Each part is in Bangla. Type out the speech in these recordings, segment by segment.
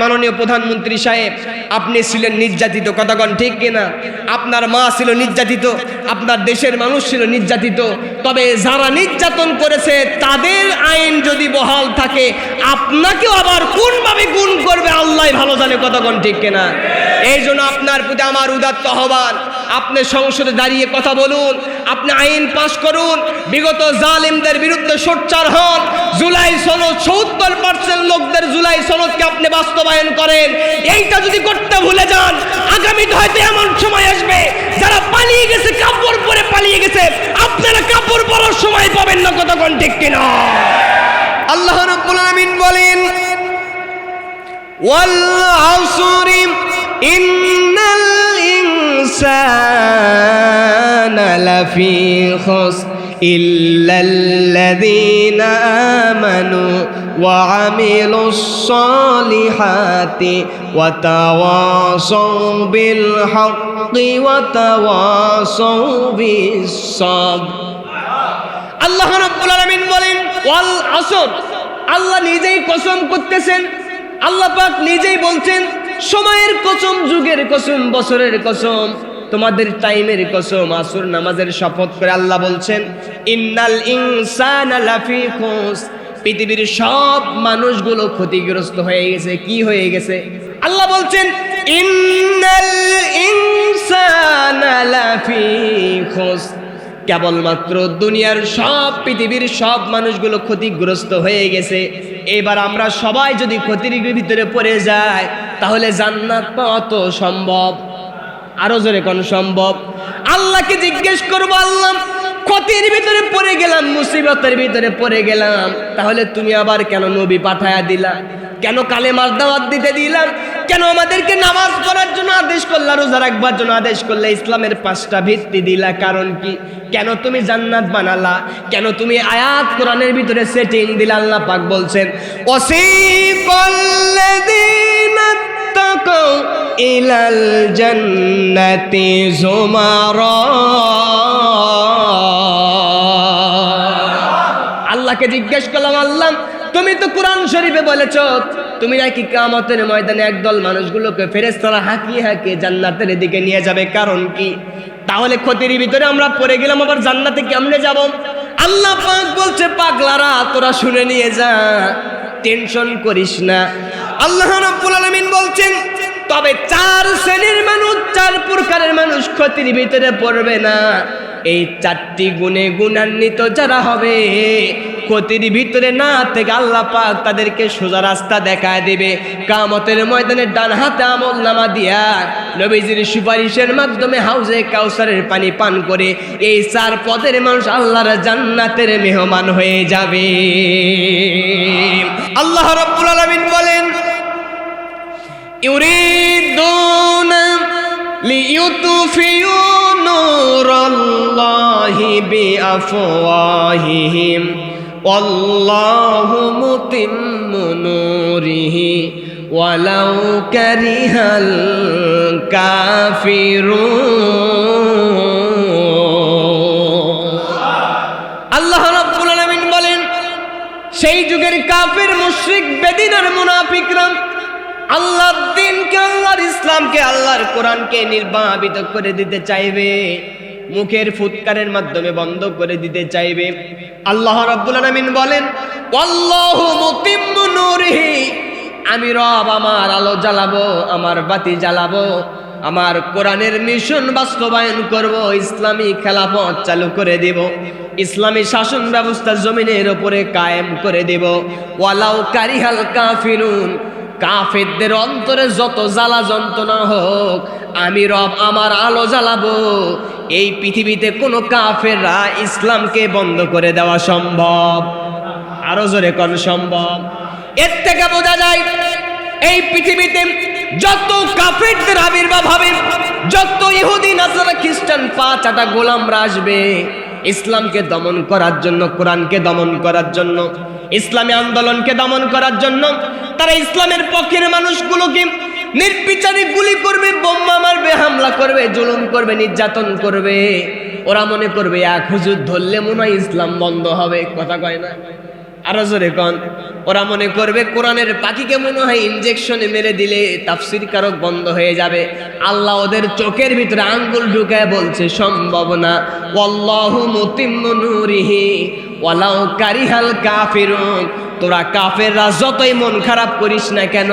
মাননীয় প্রধানমন্ত্রী সাহেব, আপনি ছিলেন নির্যাতিত, কথাগণ ঠিক কিনা? আপনার মা ছিল নির্যাতিত, আপনার দেশের মানুষ ছিল নির্যাতিত। তবে যারা নির্যাতন করেছে তাদের আইন যদি বহাল থাকে, আপনাকেও আবার কোনভাবে গুণ করবে আল্লাহ ভালো জানে, কথাগণ ঠিক কিনা? এই জন্য আপনার প্রতি আমার উদাত্ত আহ্বান, আপনি সংসদে দাঁড়িয়ে কথা বলুন, আপনি আইন পাশ করুন, বিগত জালিমদের বিরুদ্ধে সোচ্চার হন। জুলাই সনদ ৭০% লোকদের জুলাই সনদকে আপনি বাস্তবায়ন করেন। এইটা যদি করতে ভুলে যান, আগামীতে হয়তো এমন সময় আসবে যারা পালিয়ে গেছে, কাপড় পরে পালিয়ে গেছে, আপনারা কাপড় পরার সময় পাবেন না, কতক্ষণ ঠিক কিনা? আল্লাহ রাব্বুল আলামিন বলেন, ওয়াল আসরি ইন্নাল ইনসানা লাফি খুসর ইল্লাল্লাযীনা আমানু ওয়া আমিলুস সালিহাতি ওয়া তাওয়াসাউ বিল হাক্কি ওয়া তাওয়াসাউ বিস সাবর। আল্লাহ রাব্বুল আলামিন বলেন ওয়াল আসর, আল্লাহ নিজেই কসম করতেছেন, আল্লাহ পাক নিজেই বলছেন, সময়ের কসম, যুগের কসম, বছরের কসম, তোমাদের টাইমের কসম, আসর নামাজের শপথ করে আল্লাহ বলছেন, ইন্নাল ইনসানা লাফি খুসর, পৃথিবীর সব মানুষগুলো ক্ষতিগ্রস্ত হয়ে গেছে। কি হয়ে গেছে? আল্লাহ বলছেন ইন্নাল ইনসানা লাফি খুসর, কেবলমাত্র দুনিয়ার সব, পৃথিবীর সব মানুষগুলো ক্ষতিগ্রস্ত হয়ে গেছে। এবার আমরা সবাই যদি ক্ষতির ভিতরে পড়ে যাই, তাহলে জান্নাত পাওয়া তো সম্ভব? আরো জোরে কোন সম্ভব? আল্লাহকে জিজ্ঞেস করবো, আল্লাহ ক্ষতির ভিতরে পড়ে গেলাম, মুসিবতের ভিতরে পড়ে গেলাম, তাহলে তুমি আবার কেন নবী পাঠায়া দিলা? কেন কালেমার দাওয়াত দিতে দিলাম? কেন আমাদেরকে নামাজ পড়ার জন্য আদেশ করলা, রোজা রাখবার জন্য আদেশ করলে, ইসলামের 5টা ভিত্তি দিলা? কারণ কি? কেন তুমি জান্নাত বানালা? কেন তুমি আয়াত কোরআনের ভিতরে সেটিং দিলা? আল্লাহ পাক বলছেন, ওয়াসিকাল্লাযীনা তাকাউ ইলাল জান্নাতি যুমারা। আল্লাহকে জিজ্ঞেস করলাম, আল্লাহ তুমি তো কোরআন শরীফে বলেছো, তুমি নাকি কিয়ামতের ময়দানে একদল মানুষগুলোকে ফেরেশতারা হাঁকিয়ে হাঁকিয়ে জান্নাতের দিকে নিয়ে যাবে। কারণ কি? তাহলে ক্ষতির ভিতরে আমরা পড়ে গেলাম, আবার জান্নাতে কেমনে যাব? আল্লাহ পাক বলছে, পাগলারা তোরা শুনে নিয়ে যা, টেনশন করিস না। আল্লাহ রাব্বুল আলামিন বলছেন, তবে 4 শ্রেণীর মানুষ, 4 প্রকারের মানুষ ক্ষতির ভিতরে পড়বে না। এই 4টি গুণে গুণান্বিত যারা হবে, ক্ষতির ভিতরে না থেকে আল্লাহ পাক তাদেরকে সোজা রাস্তা দেখায় দিবে। কিয়ামতের ময়দানে ডান হাতে আমলনামা দিয়া নবীজির সুপারিশের মাধ্যমে হাউজে কাউসারের পানি পান করে এই 4 পদের মানুষ আল্লাহর জান্নাতের মেহমান হয়ে যাবে। আল্লাহ রাব্বুল আলামিন বলেন, ইউরিদুনা লিইউতফিউ নূরাল্লাহি বিআফওয়াহিহিম ওয়াল্লাহু মুতিম্মু নূরিহি ওয়ালাউ কারিহাল কাফিরুন। আল্লাহ রাব্বুল আলামিন বলেন, সেই যুগের কাফির, মুশরিক, বেদিন আর মুনাফিকরা আল্লাহর দ্বীনকে, আল্লাহর ইসলামকে, আল্লাহর কোরআনকে নির্বাপিত করে দিতে চাইবে, মুখের ফুৎকারের মাধ্যমে বন্ধ করে দিতে চাইবে। আল্লাহ রাব্বুল আলামিন বলেন, আল্লাহু মুতিম্মু নূরিহি, আমি রব আমার আলো জ্বালাবো, আমার বাতি জ্বালাবো, আমার কোরআনের মিশন বাস্তবায়ন করব, ইসলামী খেলাফত চালু করে দেব, ইসলামী শাসন ব্যবস্থা জমিনের উপরে কায়েম করে দেব। ওয়ালাউ কারিহাল কাফিরুন, কাফেরদের অন্তরে যত জ্বালা যন্ত্রণা হোক, আমি রব আমার আলো জ্বালাবো। এই পৃথিবীতে কোনো কাফেররা ইসলামকে বন্ধ করে দেওয়া সম্ভব? আরো জোরে কোন সম্ভব? এর থেকে বোঝা যায়, এই পৃথিবীতে যত কাফেরদের আবির্ভাব হবে, যত ইহুদি, নাসারা, খ্রিস্টান, 5 গোলামরা আসবে ইসলামকে দমন করার জন্য, কোরআনকে দমন করার জন্য, ইসলামী আন্দোলনকে দমন করার জন্য, তারা ইসলামের পক্ষের মানুষগুলোকে নির্বিচারে গুলি করবে, বোমা মারবে, হামলা করবে, জুলুম করবে, নির্যাতন করবে। ওরা মনে করবে এক হুজুর ধরলে মনে হয় ইসলাম বন্ধ হবে। কথা কয় না? আরো জোরে কোন। ওরা মনে করবে কোরআনের পাখিকে মনে হয় ইনজেকশনে মেরে দিলে তাফসীর কারক বন্ধ হয়ে যাবে। আল্লাহ ওদের চোখের ভিতরে আঙ্গুল ঢুকায় বলছে সম্ভব না। ওয়াল্লাহু মুতিম্মু নূরিহি ওয়ালাউ কারিহাল কাফিরুন। তোরা কাফেররা যতই মন খারাপ করিস না কেন,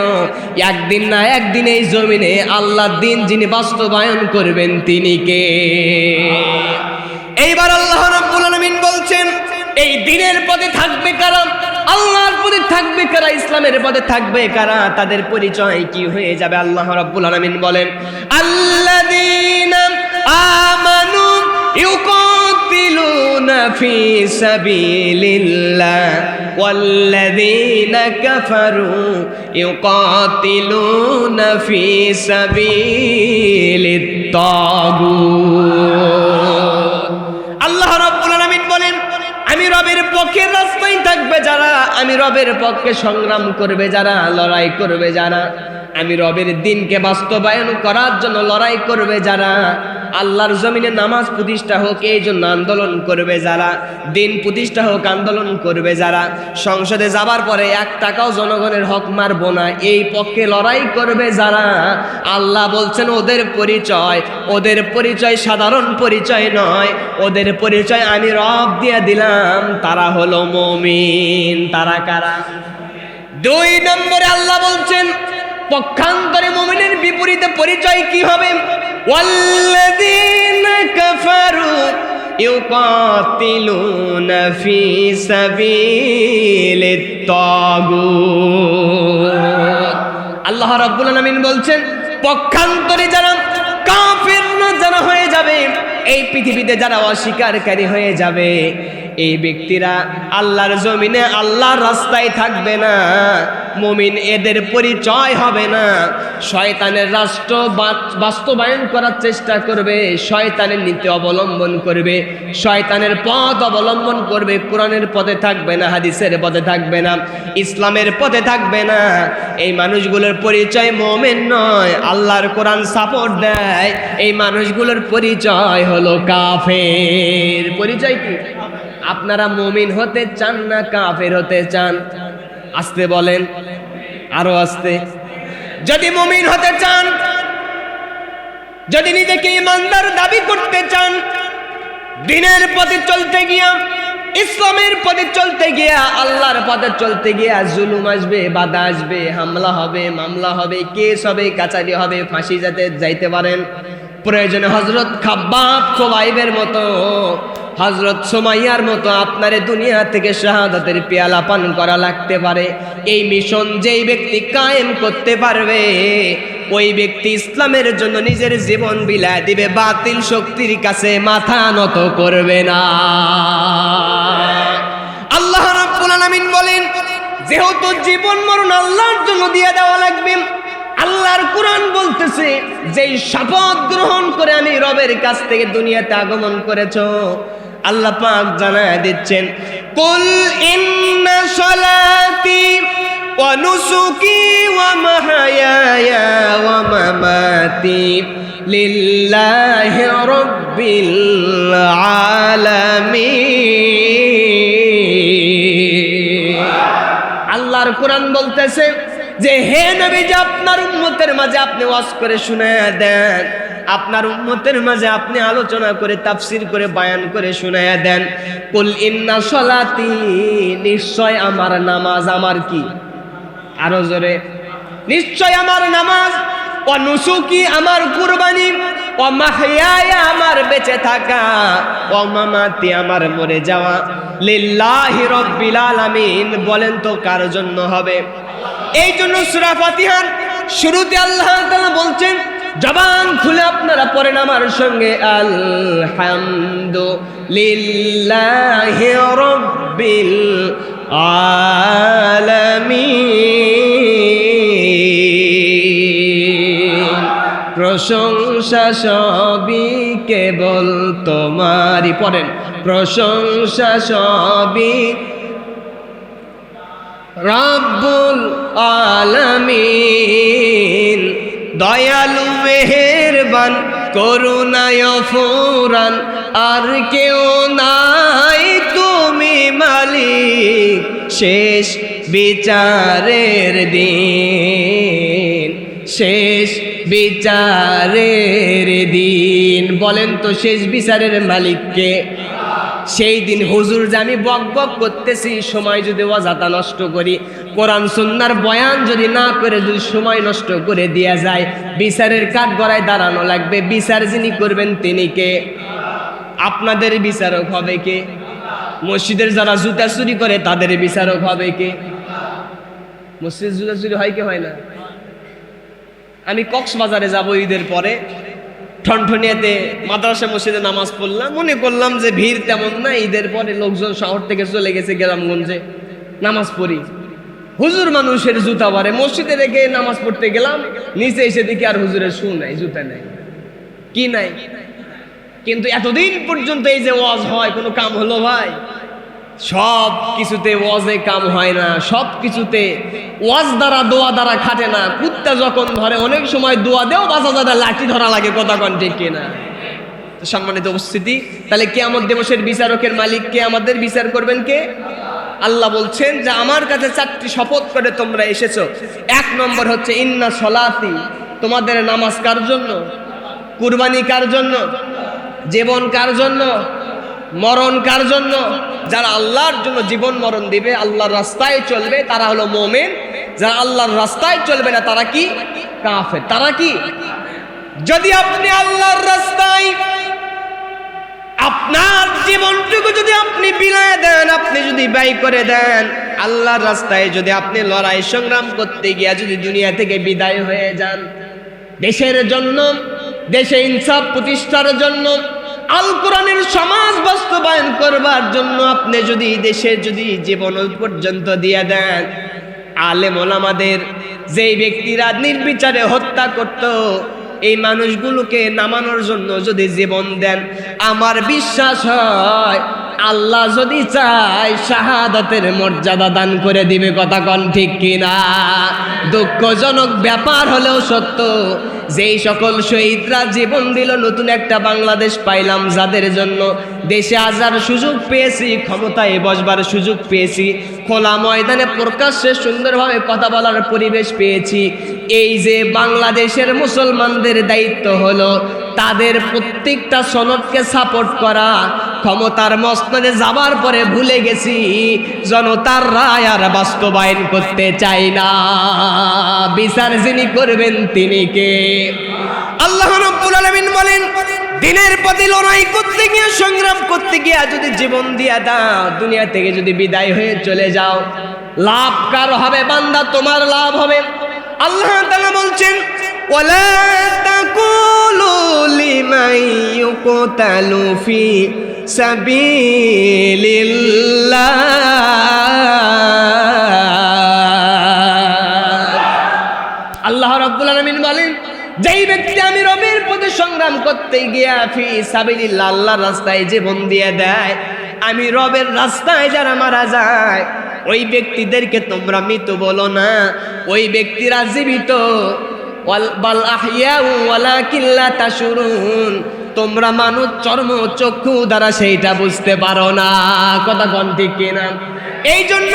একদিন না একদিন এই জমিনে আল্লাহর দিন যিনি বাস্তবায়ন করবেন তিনি কে? এইবার আল্লাহ রাব্বুল আলামিন বলছেন এই দিনের পথে থাকবে কারা, আল্লাহর পথে থাকবে কারা, ইসলামের পথে থাকবে কারা, তাদের পরিচয় কি হয়ে যাবে? আল্লাহ রাব্বুল আলামিন বলেন আল্লাযীনা আমানু ইউকাতিলুনা ফি সাবিলিল্লাহ ওয়াল্লাযীনা কাফারু ইউকাতিলুনা ফি সাবিলিত তাগুত। আল্লাহ রাব্বুল আলামিন বলেন আমি রবের পক্ষের রাস্তায় থাকবে যারা, আমি রবের পক্ষে সংগ্রাম করবে যারা, লড়াই করবে যারা, আমি রবের দিনকে বাস্তবায়ন করার জন্য লড়াই করবে যারা, আল্লাহর জমিনে নামাজ প্রতিষ্ঠা হোক এই জন্য আন্দোলন করবে যারা, দিন প্রতিষ্ঠা হোক আন্দোলন করবে যারা, সংসদে যাবার পরে 1 টাকাও জনগণের হক মারবো না এই পক্ষে লড়াই করবে যারা, আল্লাহ বলছেন ওদের পরিচয় সাধারণ পরিচয় নয়, ওদের পরিচয় আমি রব দিয়ে দিলাম, তারা হলো মুমিন। তারা কারা? 2 নম্বরে আল্লাহ বলছেন পক্ষান্তরে মুমিনের বিপরীতে পরিচয় কি হবে? ওয়াল্লাযীনা কাফারু ইউকাতিলুনা ফি সাবিলিত তাগুত। আল্লাহ রাব্বুল আলামিন বলছেন পক্ষান্তরে যারা কাফির যারা হয়ে যাবে, এই পৃথিবীতে যারা অস্বীকারী হয়ে যাবে, এই ব্যক্তিরা আল্লাহর জমিনে আল্লাহর রাস্তায় থাকবে না। মুমিন এদের পরিচয় হবে না। শয়তানের রাষ্ট্র বাস্তবায়ন করার চেষ্টা করবে, শয়তানের নীতি অবলম্বন করবে, শয়তানের পথ অবলম্বন করবে, কোরআনের পথে থাকবে না, হাদিসের পথে থাকবে না, ইসলামের পথে থাকবে না। এই মানুষগুলোর পরিচয় মুমিন নয়। আল্লাহর কোরআন সাপোর্ট দেয় এই মানুষগুলোর পরিচয় হলো কাফের। পরিচয় কি? আপনারা মুমিন হতে চান না কাফের হতে চান? আস্তে বলেন, আরো আস্তে। যদি মুমিন হতে চান, যদি নিজেকে ইমানদার দাবি করতে চান, দিনের পথে চলতে গিয়া, ইসলামের পথে চলতে গিয়া, আল্লাহর পথে চলতে গিয়া জুলুম আসবে, বাধা আসবে, হামলা হবে, মামলা হবে, কেস হবে, কাচারি হবে, ফাঁসি যাইতে পারেন। প্রয়োজনে হযরত খাব্বাব খুবাইবের মতো, হযরত সুমাইয়ার মতো আপনারে দুনিয়া থেকে শাহাদাতের পেয়ালা পান করা লাগতে পারে। এই মিশন যেই ব্যক্তি কায়েম করতে পারবে, ওই ব্যক্তি ইসলামের জন্য নিজের জীবন বিলায় দিবে, বাতিল শক্তির কাছে মাথা নত করবে না। আল্লাহ রাব্বুল আলামিন বলেন যেহেতু জীবন মরণ আল্লাহর জন্য দিয়ে দেওয়া লাগবে, আল্লাহর কোরআন বলতেছে যেই শপথ গ্রহণ করে আমি রবের কাছ থেকে দুনিয়াতে আগমন করেছো, আল্লাহ পাক জানায় দিচ্ছেন কুল ইন্না সলাতি ওয়া নুসুকি ওয়া মাহয়ায়া ওয়া মামাতি লিল্লাহি রাব্বিল আলামিন। আল্লাহর কোরআন বলতেছে যে হে নবী, যে আপনার উম্মতের মাঝে আপনি ওয়াজ করে শুনায়া দেন, আপনার উম্মতের মাঝে আপনি আলোচনা করে তাফসীর করে বয়ান করে শুনায়া দেন। কুল ইন্না সলাতি, নিশ্চয় আমার নামাজ, আমার কি? আরো জোরে, নিশ্চয় আমার নামাজ, ওয়া নুসুকি আমার কুরবানি, ওয়া মাহয়ায়া আমার বেঁচে থাকা, ওয়া মামাতি আমার মরে যাওয়া, লিল্লাহি রাব্বিল আলামিন। বলেন তো কার জন্য হবে? এই জন্য সূরা ফাতিহার শুরুতে আল্লাহ তাআলা বলছেন, জবান খুলে আপনারা পড়েন আমার সঙ্গে, আলহামদুলিল্লাহি রাব্বিল আলামিন। প্রশংসা সবই কেবল তোমারই। পড়েন, প্রশংসা সবই রব্বুল আলামিন। দয়ালু মেহেরবান করুণায় ফুরান, আর কেউ নাই তুমি মালিক, শেষ বিচারের দিন, শেষ বিচারের দিন। বলেন তো শেষ বিচারের মালিককে? সেই দিন হুজুর যে আমি বক বক করতেছি, সময় যদি অযথা নষ্ট করি, কোরআন সুন্নাহর বয়ান যদি না করে যদি সময় নষ্ট করে দেয়া যায়, বিচারের কাঠগড়ায় দাঁড়ানো লাগবে। বিচার যিনি করবেন তিনি কে? আপনাদের বিচারক হবে কে? মসজিদের যারা জুতা চুরি করে তাদের বিচারক হবে কে? মসজিদ জুতা চুরি হয় কি হয় না? আমি কক্সবাজারে যাব ঈদের পরে, ঠনঠনিয়াতে মাদ্রাসা মসজিদে নামাজ পড়লাম, মনে করলাম যে ভিড় তেমন না, ঈদের পরে লোকজন শহর থেকে চলে গেছে গ্রামগঞ্জে, নামাজ পড়ি। হুজুর মানুষের জুতা পরে মসজিদে রেখে নামাজ পড়তে গেলাম, নিচে এসে দেখি আর হুজুরের শু নাই, জুতা নাই, কি নাই। কিন্তু এতদিন পর্যন্ত এই যে ওয়াজ হয়, কোনো কাম হলো ভাই? সব কিছুতে ওয়াজে কাম হয় না, সব কিছুতে ওয়াজ দ্বারা দোয়া দ্বারা খাটে না। কুত্তা যখন ধরে অনেক সময় দোয়া দেও বাঁচা যায়, লাঠি ধরা লাগে, কথা কন ঠিক কিনা? সম্মানিত উপস্থিতি, তাহলে কিয়ামত দিবসের বিচারকের মালিক কে? আমাদের বিচার করবেন কে? আল্লাহ বলছেন যে আমার কাছে 4টি শপথ করে তোমরা এসেছো। 1 নম্বর হচ্ছে ইন্না সলাতি, তোমাদের নামাজ কার জন্য? কুরবানি কার জন্য? জীবন কার জন্য? মরণ কার জন্য? যারা আল্লাহর জন্য জীবন মরণ দিবে, আল্লাহর রাস্তায় চলবে, তারা হলো মুমিন। যারা আল্লাহর রাস্তায় চলবে না তারা কি? কাফের। তারা কি? যদি আপনি আল্লাহর রাস্তায় আপনার জীবনটুকু যদি আপনি বিলায় দেন, আপনি যদি ব্যয় করে দেন, আল্লাহর রাস্তায় যদি আপনি লড়াই সংগ্রাম করতে গিয়ে যদি দুনিয়া থেকে বিদায় হয়ে যান, দেশের জন্য, দেশে ইনসাফ প্রতিষ্ঠার জন্য, আল কোরআনের সমাজ বাস্তবায়ন করবার জন্য আপনি যদি দেশের যদি জীবন পর্যন্ত দিয়ে দেন, আলেম ওলামাদের যেই ব্যক্তিরা নির্বিচারে হত্যা করত, এই মানুষগুলোকে নামানোর জন্য যদি জীবন দেন, আমার বিশ্বাস হয় আল্লাহ যদি চায় শাহাদাতের মর্যাদা দান করে দিবে। কথা কন ঠিক কিনা? দুঃখজনক ব্যাপার হলেও সত্য, যেই সকল শহীদরা জীবন দিল, নতুন একটা বাংলাদেশ পাইলাম, যাদের জন্য দেশে আসার সুযোগ পেয়েছি, ক্ষমতায় বসবার সুযোগ পেয়েছি, খোলা ময়দানে প্রকাশ্যে সুন্দরভাবে কথা বলার পরিবেশ পেয়েছি। এই যে বাংলাদেশের মুসলমানদের দায়িত্ব হলো তাদের প্রত্যেকটা সনদকে সাপোর্ট করা। ক্ষমতার মসনদে যাবার পরে ভুলে গেছি জনতার রায় আর বাস্তবায়ন করতে চাই না। বিচার যিনি করবেন তিনি কে? আল্লাহ রাব্বুল আলামিন বলেন, দিনের প্রতি লড়াই করতে গিয়ে, সংগ্রাম করতে গিয়ে যদি জীবন দিয়া দাও, দুনিয়া থেকে যদি বিদায় হয়ে চলে যাও, লাভ কার হবে? বান্দা, তোমার লাভ হবে। আল্লাহ তাআলা বলছেন, ওয়ালা তাকুলু লিমান ইউকতালু ফি সাবিলিল্লাহ। আল্লাহ রাব্বুল আলামিন বলেন, যেই ব্যক্তি আমি রবের পথে সংগ্রাম করতে গিয়া ফি সাবিলিল্লাহ, আল্লাহর রাস্তায় জীবন দিয়ে দেয়, আমি রবের রাস্তায় যারা মারা যায়, ওই ব্যক্তিদেরকে তোমরা মৃত বলো না, ওই ব্যক্তিরা জীবিত। বাল আহইয়াউ ওয়ালাকিন লা তাশউরুন, তোমরা মানুষ চর্ম চক্ষু দ্বারা সেইটা বুঝতে পারো না। কথা কোন ঠিক কিনা? এই জন্য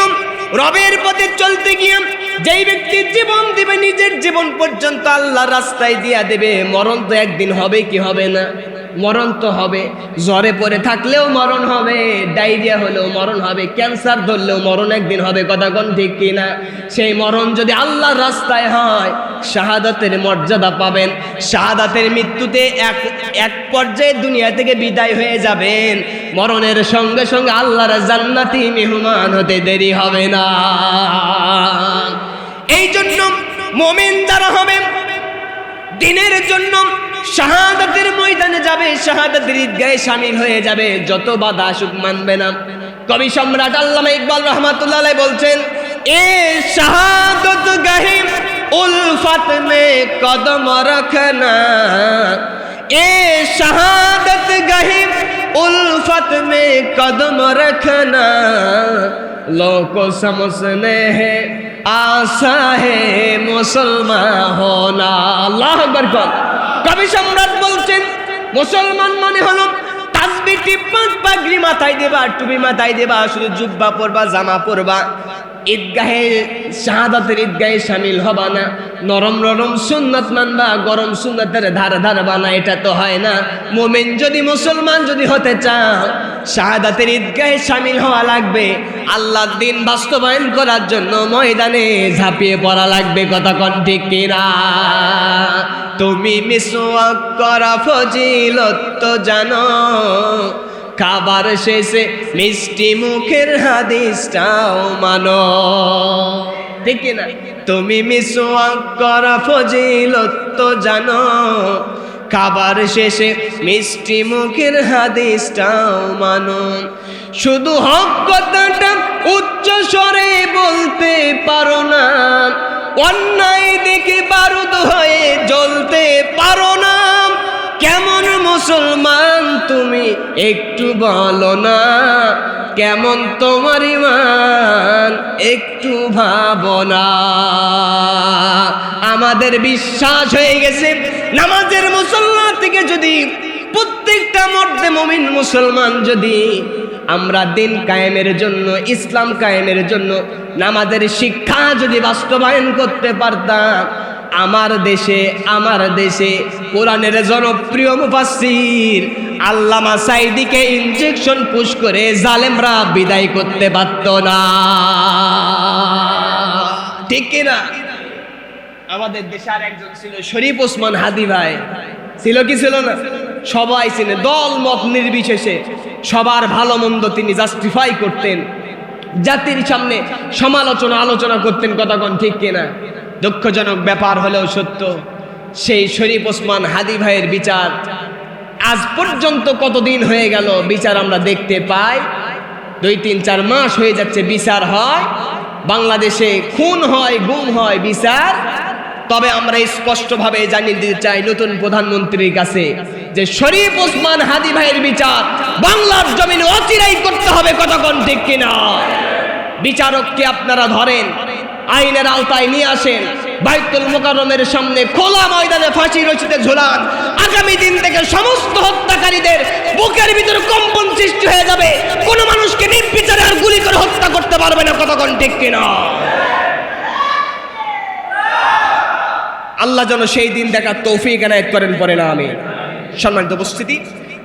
রবের পথে চলতে গিয়ে যেই ব্যক্তি জীবন দিবে, নিজের জীবন পর্যন্ত আল্লাহর রাস্তায় দিয়া দেবে, মরণ তো একদিন হবে কি হবে না? মরণ তো হবে। জ্বরে পড়ে থাকলেও মরণ হবে, ডায়রিয়া হলেও মরণ হবে, ক্যান্সার ধরলেও মরণ একদিন হবে। কথা কোন ঠিক কিনা? সেই মরণ যদি আল্লাহর রাস্তায় হয়, শাহাদাতের মর্যাদা পাবেন। শাহাদাতের মৃত্যুতে এক পর্যায়ে দুনিয়া থেকে বিদায় হয়ে যাবেন, মরণের সঙ্গে সঙ্গে আল্লাহর জান্নাতি মেহমান হতে দেরি হবে না। এই জন্য মুমিন যারা হবে দিনের জন্য শাহাদাতের ময়দানে যাবে, শাহাদাতের ঈদগাহে শামিল হয়ে যাবে, যত বাধা আসুক মানবে না। কবি সম্রাট আল্লামা ইকবাল রহমাতুল্লাহ আলাইহি বলছেন, এ শাহাদত গাহে উলফত মে কদম রখনা, এ শাহাদত গাহে उल्फत में कदम रखना, लोगों समझने है आशा है मुसलमान होना। আল্লাহু আকবার। কবি সম্রাট বলছেন, মুসলমান মানে হলো তাসবিহ টিপবা, পাগড়ি মাথায় দেবা, টুপি মাথায় দেবা, শুধু জুব্বা পরবা, জামা পরবা, ঈদগাহে শাহাদাতের ঈদগাহে শামিল হবা না, নরম নরম সুন্নাত মানবা, গরম সুন্নাতের ধার ধারবা না, এটা তো হয় না। মুমিন যদি, মুসলমান যদি হতে চাও, শাহাদাতের ঈদগাহে শামিল হওয়া লাগবে। আল্লাহর দ্বীন বাস্তবায়ন করার জন্য ময়দানে ঝাঁপিয়ে পড়া লাগবে। কথা কোন ঠিক কিনা? তুমি মিসওয়াক করা ফজিলত তো জানো, খাবার শেষে মিষ্টি মুখের হাদিসটাও মানো, ঠিক কিনা? তুমি মিসওয়াক করা ফজিলত তো জানো, খাবার শেষে মিষ্টি মুখের হাদিসটাও মানো। শুধু হক কথাটা উচ্চ স্বরে বলতে পারো না, অন্যায় দিকে বারুদ হয়ে জ্বলতে পারো না। কেমন মুসলমান তুমি একটু বলো না, কেমন তোমার ঈমান একটু ভাবো না। আমাদের বিশ্বাস হয়ে গেছে, নামাজের মুসল্লা থেকে যদি প্রত্যেকটা মর্দে মুমিন মুসলমান যদি আমরা দিন কায়েমের জন্য, ইসলাম কায়েমের জন্য নামাজের শিক্ষা যদি বাস্তবায়ন করতে পারতাম, আমার দেশে কোরআনের জনপ্রিয় মুফাসসির আল্লামা সাঈদীকে ইনজেকশন পুশ করে জালেমরা বিদায় করতে পারত না, ঠিক কিনা? আমাদের দেশে আর একজন ছিল শরীফ ওসমান হাদি ভাই, ছিল কি ছিল না? সবাই চিনে, দল মত নির্বিশেষে সবার ভালো মন্দ তিনি জাস্টিফাই করতেন, জাতির সামনে সমালোচনা আলোচনা করতেন। কথা কোন ঠিক কিনা? দুঃখজনক ব্যাপার হলেও সত্য, সেই শরীফ ওসমান হাদি ভাইয়ের বিচার আজ পর্যন্ত কতদিন হয়ে গেল বিচার আমরা দেখতে পাই? 2-3-4 মাস হয়ে যাচ্ছে বিচার হয়, বাংলাদেশে খুন হয়, গুম হয়, বিচার। তবে আমরা স্পষ্টভাবে জানিয়ে দিতে চাই নতুন প্রধানমন্ত্রীর কাছে যে শরীফ ওসমান হাদি ভাইয়ের বিচার বাংলার জমিনে অচিরেই করতে হবে। কথা কোন ঠিক কিনা? বিচারককে আপনারা ধরেন, আইনের আওতায় নিয়ে আসেন, বাইতুল মুকাররমের সামনে খোলা ময়দানে ফাঁসি রশিতে ঝুলান। আগামী দিন থেকে সমস্ত হত্যাকারীদের বুকের ভিতরে কম্পন সৃষ্টি হয়ে যাবে, কোনো মানুষকে নির্বিচারে আর গুলি করে হত্যা করতে পারবে না। কথা কোন ঠিক কিনা? আল্লাহ যেন সেই দিন দেখার তৌফিক এনায়েত করেন, পড়ে না আমি। সম্মানিত উপস্থিতি,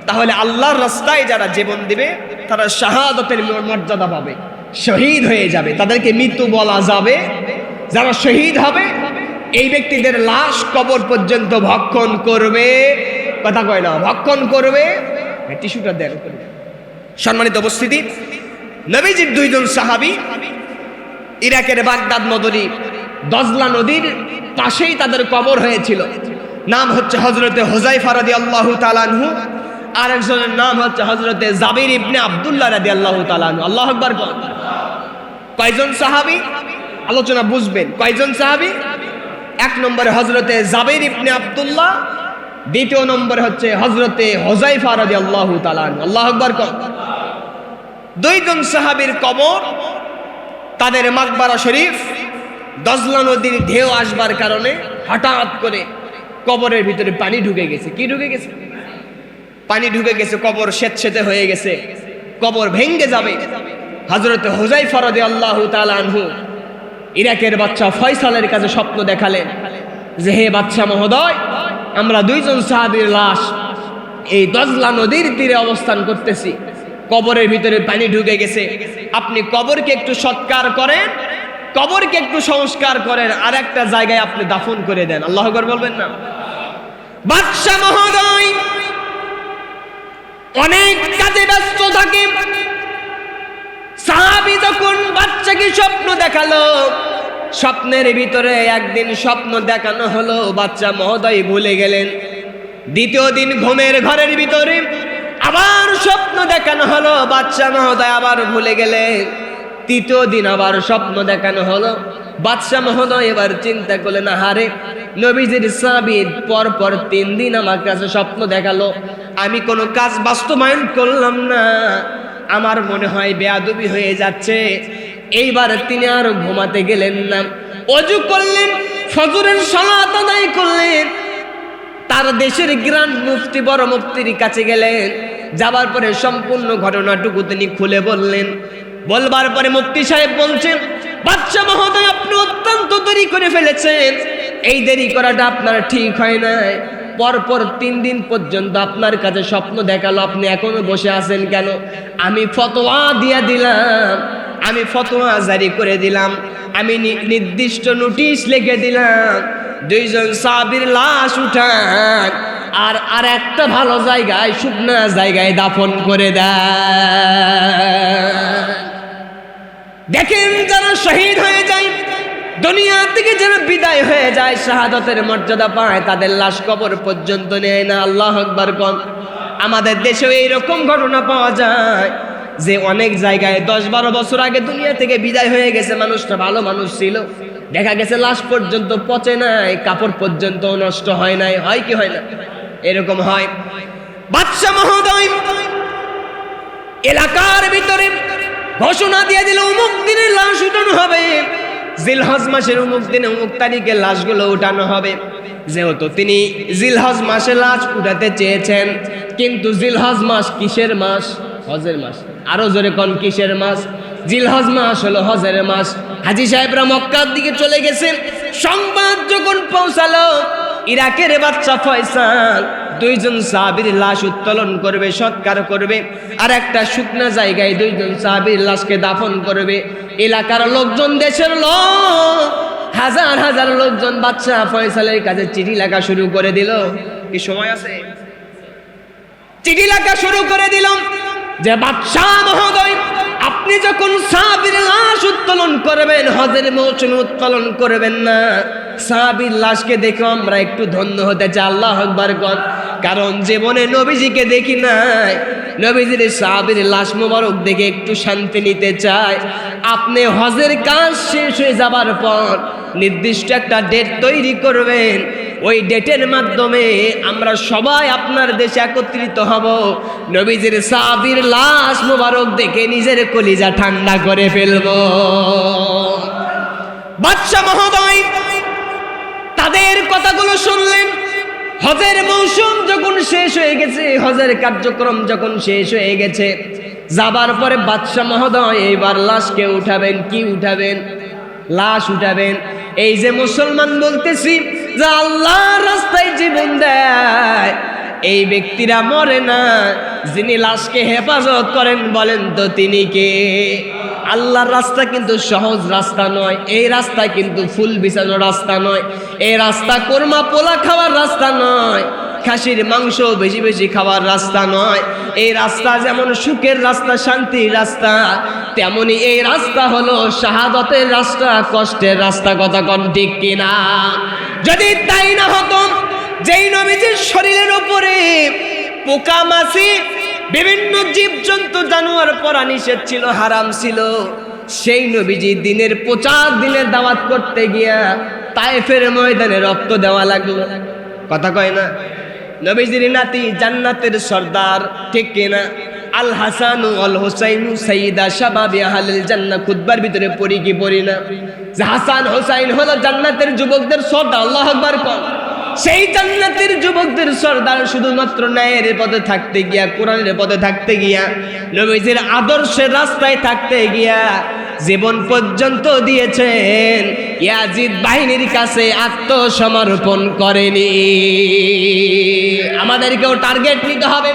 তাহলে আল্লাহর রাস্তায় যারা জীবন দিবে তারা শাহাদাতের মর্যাদা পাবে, শহীদ হয়ে যাবে, তাদেরকে মৃত্যু বলা যাবে। যারা শহীদ হবে এই ব্যক্তিদের লাশ কবর পর্যন্ত ভক্ষণ করবে। কথা কয় না, ভক্ষণ করবে। টিস্যুটা দেন। সম্মানিত উপস্থিতি, নবীজির 2 জন সাহাবী ইরাকের বাগদাদ নগরী দজলা নদীর পাশেই তাদের কবর হয়েছিল। নাম হচ্ছে হযরতে হুযায়ফা রাদিয়াল্লাহু তাআলা আনহু, আর একজনের নাম হচ্ছে হযরতে জাবির ইবনে আব্দুল্লাহ রাদিয়াল্লাহু তাআলা আনহু। আল্লাহু আকবার। কয়জন সাহাবী? আলোচনা বুঝবেন। কয়জন সাহাবী? 1 নম্বরে হযরতে জাবির ইবনে আব্দুল্লাহ, 2 নম্বরে হচ্ছে হযরতে হুযায়ফা রাদিয়াল্লাহু তাআলা আনহু। আল্লাহু আকবার। 2 জন সাহাবীর কবর, তাদের মাকবারা শরীফ দজলা নদীর ঢেউ আসবার কারণে হঠাৎ করে কবরের ভিতরে পানি ঢুকে গেছে। কি ঢুকে গেছে? পানি ঢুকে গেছে, কবর স্যাঁতসেঁতে হয়ে গেছে, কবর ভেঙে যাবে। হযরতে হুযায়ফা রাদিয়াল্লাহু তাআলা আনহু ইরাকের বাদশা ফয়সালের কাছে স্বপ্ন দেখালেন যে, হে বাদশা মহোদয়, আমরা 2 জন সাহাবীর লাশ এই দজলা নদীর তীরে অবস্থান করতেছি, কবরের ভিতরে পানি ঢুকে গেছে, আপনি কবরকে একটু সৎকার করেন, কবরকে একটু সংস্কার করেন, আর একটা জায়গায় আপনি দাফন করে দেন। আল্লাহু আকবার বলবেন না? বাদশা মহোদয় অনেক কাজে ব্যস্ত থাকে। সাহাবী যখন বাচ্চাকে স্বপ্ন দেখালো, স্বপ্নের ভিতরে একদিন স্বপ্ন দেখানো হলো, বাচ্চা মহোদয় ভুলে গেলেন। 2য় দিন ঘুমের ঘরের ভিতরে আবার স্বপ্ন দেখানো হলো, বাচ্চা মহোদয় আবার ভুলে গেলেন। 3য় দিন আবার স্বপ্ন দেখানো হলো, বাদশা মহোদয় এবার চিন্তা করলেন, হারে নবীজির সাহাবী পর 3 দিন আমার কাছে স্বপ্ন দেখালো, আমি কোনো কাজ বাস্তবায়ন করলাম না, আমার মনে হয় বেয়াদবি হয়ে যাচ্ছে। এইবার তিনি আর ঘুমাতে গেলেন না, ওযু করলেন, ফজরের সালাত আদায় করলেন, তার দেশের গ্রান্ড মুফতি বড় মুফতির কাছে গেলেন, যাবার পরে সম্পূর্ণ ঘটনাটুকু তিনি খুলে বললেন। বলবার পরে মুফতি সাহেব বলছেন, বাদশা মহোদয়, আপনি অত্যন্ত দেরি করে ফেলেছেন। এই দেরি করাটা আপনার ঠিক হয় নাই। পরপর 3 দিন পর্যন্ত আপনার কাছে স্বপ্ন দেখালো, আপনি এখনো বসে আছেন কেন? আমি ফতোয়া দিয়ে দিলাম, আমি ফতোয়া জারি করে দিলাম, আমি নির্দিষ্ট নোটিশ লিখে দিলাম, 2 জন সাহাবীর লাশ উঠান আর একটা ভালো জায়গায়, শুকনা জায়গায় দাফন করে দেন। দেখেন, যারা শহীদ হয়ে যায়, দুনিয়া থেকে যারা বিদায় হয়ে যায়, শাহাদাতের মর্যাদা পায়, তাদের লাশ কবর পর্যন্ত নেয় না। আল্লাহু আকবার কোন। আমাদের দেশেও এইরকম ঘটনা পাওয়া যায় যে অনেক জায়গায় 10-12 বছর আগে দুনিয়া থেকে বিদায় হয়ে গেছে, মানুষটা ভালো মানুষ ছিল, দেখা গেছে লাশ পর্যন্ত পচে নাই, কাপড় পর্যন্ত নষ্ট হয় নাই। হয় কি হয় না? এরকম হয়। বাদশা মহোদয় এলাকার ভিতরে ঘোষণা দিয়ে দিল, অমুক দিনে লাশ উঠানো হবে, জিলহজ মাসের অমুক দিনে অমুক তারিখে লাশগুলো উঠানো হবে। যেহেতু তিনি জিলহজ মাসে লাশ উঠাতে চেয়েছেন, কিন্তু জিলহজ মাস কিসের মাস? হজের মাস। আরো জোরে কোন, কিসের মাস? জিলহজ মাস হলো হজের মাস। হাজী সাহেবরা মক্কার দিকে চলে গেছেন। সংবাদ যখন পৌঁছালো, ইরাকের বাদশা ফয়সাল 2 জন সাহাবীর লাশ উত্তোলন করবে, সৎকার করবে, আর একটা শুকনা জায়গায় 2 জন সাহাবীর লাশকে দাফন করবে। এলাকার লোকজন, দেশের লোক, হাজার হাজার লোকজন বাদশা ফয়সালের কাছে চিঠি লেখা শুরু করে দিল। কি সময় আছে? চিঠি লেখা শুরু করে দিল যে, বাদশা মহোদয়, আপনি যখন সাহাবীর লাশ উত্তোলন করবেন, হজের মৌসুমে উত্তোলন করবেন না। সাহাবীর লাশকে দেখে আমরা একটু ধন্য হতে চাই। আল্লাহু আকবার কোন। কারণ জীবনে নবীজিকে দেখি নাই, নবীজির সাহাবীর লাশ মোবারক দেখে একটু শান্তি নিতে চাই। আপনি হজের কাজ শেষ হয়ে যাবার পর নির্দিষ্ট একটা ডেট তৈরি করবেন, ওই ডেটের মাধ্যমে আমরা সবাই আপনার দেশে একত্রিত হব, নবীজির সাহাবীর লাশ মোবারক দেখে নিজের কলিজা ঠান্ডা করে ফেলব। বাদশা মহোদয় তাদের কথাগুলো শুনলেন। হজের মৌসুম যখন শেষ হয়ে গেছে, হজের কার্যক্রম যখন শেষ হয়ে গেছে, যাবার পরে বাদশা মহোদয় এইবার লাশকে উঠাবেন। কি উঠাবেন? লাশ উঠাবেন। এই যে মুসলমান বলতেছি যে আল্লাহর রাস্তায় জীবন দেয়, এই ব্যক্তিরা মরে না। যিনি লাশকে হেফাজত করেন, বলেন তো তিনি কে? আল্লাহর রাস্তা কিন্তু সহজ রাস্তা নয়, এই রাস্তা কিন্তু ফুল বিছানো রাস্তা নয়, এই রাস্তা কোরমা পোলা খাওয়ার রাস্তা নয়, খাসির মাংস বেশি বেশি খাওয়ার রাস্তা নয়। এই রাস্তা যেমন সুখের রাস্তা, শান্তির রাস্তা, তেমনি এই রাস্তা হলো শাহাদতের রাস্তা, কষ্টের রাস্তা। কথা কোন ঠিক কিনা? যদি তাই না হতো, যেই নবীজির শরীরের উপরে পোকা মাছি, বিভিন্ন জীবজন্তু, জানোয়ার পরা নিষেধ ছিল, হারাম ছিল, সেই নবীজি দিনের 50 দিনের দাওয়াত করতে গিয়া তায়েফের ময়দানে রক্ত দেওয়া লাগলো। কথা কয় না? নবীজির নাতি জান্নাতের সর্দার, ঠিক কিনা? আল হাসানু আল হুসাইনু সাইয়্যিদা শাবাবি আহলিল জান্নাহ। খুতবার ভিতরে পড়ি কি পড়ি না যে হাসান হুসাইন হলো জান্নাতের যুবকদের সর্দার। আল্লাহু আকবার কোন। সেই জান্নাতের যুবকদের সর্দার শুধুমাত্র ন্যায়ের পথে থাকতে গিয়া, কোরআনের পথে থাকতে গিয়া, নবীজির আদর্শের রাস্তায় থাকতে গিয়া জীবন পর্যন্ত দিয়েছেন, ইয়াজিদ বাহিনীর কাছে আত্মসমর্পণ করেনি। আমাদেরকেও টার্গেট নিতে হবে।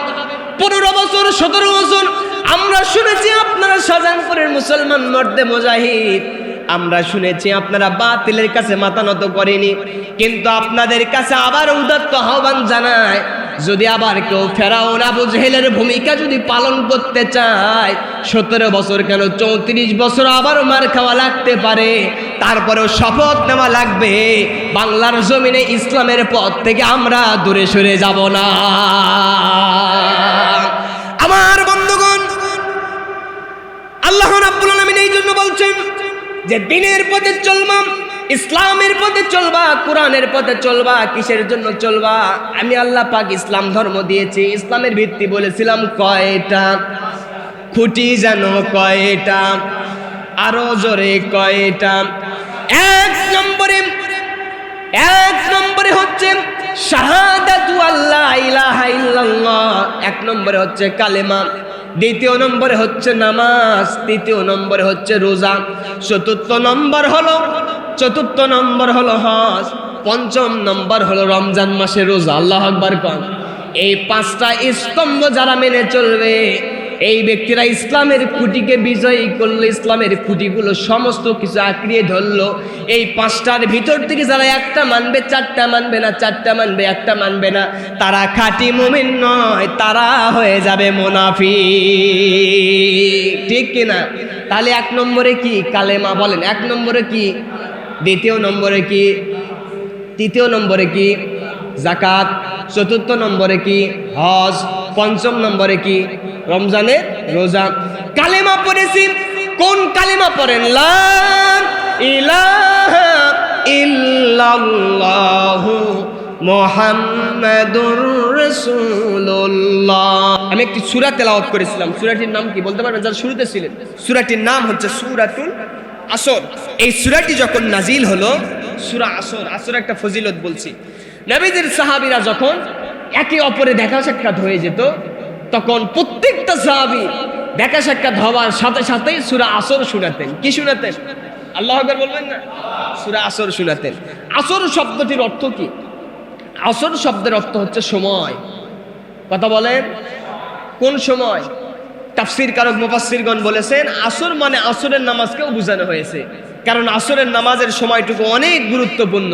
15 বছর 17 বছর আমরা শুনেছি আপনারা শাহজাহানপুরের মুসলমান মর্দে মুজাহিদ, আমরা শুনেছি আপনারা বাতিলের কাছে মাথা নত করেনি, কিন্তু আপনাদের কাছে আবার উদাত্ত আহ্বান জানায়, যদি আবার কেউ ফেরাউন আবু জেহেলের ভূমিকা যদি পালন করতে চায়, 17 বছর কেন 34 বছর আবারও মার খাওয়া লাগতে পারে, তারপরেও শপথ নেওয়া লাগবে বাংলার জমিনে ইসলামের পথ থেকে আমরা দূরে সরে যাব না। আমার বন্ধুগণ, আল্লাহ রাব্বুল আলামিন এই জন্য বলছেন যে দিনের পথে চলবা, ইসলামের পথে চলবা, কোরআনের পথে চলবা। কিসের জন্য চলবা? আমি আল্লাহ পাক ইসলাম ধর্ম দিয়েছি। ইসলামের ভিত্তি বলেছিলাম কয়টা? খুঁটি জানো কয়টা? আরো জোরে কয়টা? এক নম্বরে হচ্ছে শাহাদাতু আল্লা ইলাহা ইল্লাল্লাহ। 1 নম্বরে নম্বরে হচ্ছে কালেমা, দ্বিতীয় নম্বরে হচ্ছে নামাজ, তৃতীয় নম্বরে হচ্ছে রোজা, চতুর্থ নম্বর হলো হজ, পঞ্চম নম্বর হলো রমজান মাসে রোজা। আল্লাহু আকবার কোন। এই পাঁচটা স্তম্ভ যারা মেনে চলবে, এই ব্যক্তিরা ইসলামের খুঁটিকে বিজয়ী করলো, ইসলামের খুঁটিগুলো সমস্ত কিছু আঁকড়িয়ে ধরলো। এই পাঁচটার ভিতর থেকে যারা একটা মানবে, চারটা মানবে না, চারটা মানবে একটা মানবে না, তারা খাঁটি মুমিন নয়, তারা হয়ে যাবে মুনাফিক। ঠিক কিনা? তাহলে এক নম্বরে কি? কালেমা। বলেন এক নম্বরে কি? দ্বিতীয় নম্বরে কি? তৃতীয় নম্বরে কি? যাকাত। চতুর্থ নম্বরে কি? হজ। পঞ্চম নম্বরে কি? রমজানের রোজা। কালেমা পড়েছি, কোন কালেমা পড়েন? লা ইলাহা ইল্লাল্লাহু মুহাম্মাদুর রাসূলুল্লাহ। আমি একটি সূরা তেলাওয়াত করেছিলাম, সূরাটির নাম কি বলতে পারবেন যারা শুরুতে ছিলেন? সূরাটির নাম হচ্ছে সূরাতুল আসর। এই সূরাটি যখন নাজিল হলো, সূরা আসর, আসর একটা ফজিলত বলছি। নবীজির সাহাবীরা যখন একে অপরে দেখা সাক্ষাৎ হয়ে যেত, তখন প্রত্যেকটা সাহাবী দেখা সাক্ষাৎ হওয়ার সাথে সাথেই সূরা আসর শোনাতেন। কি শোনাতেন? আল্লাহু আকবার বলবেন না? সূরা আসর শোনাতেন। আসর শব্দটির অর্থ কি? আসর শব্দের অর্থ হচ্ছে সময়। কথা বলেন, কোন সময়? তাফসীর কারক মুফাসসিরগণ বলেছেন আসর মানে আসরের নামাজকেও বোঝানো হয়েছে, কারণ আসরের নামাজের সময়টুকু অনেক গুরুত্বপূর্ণ।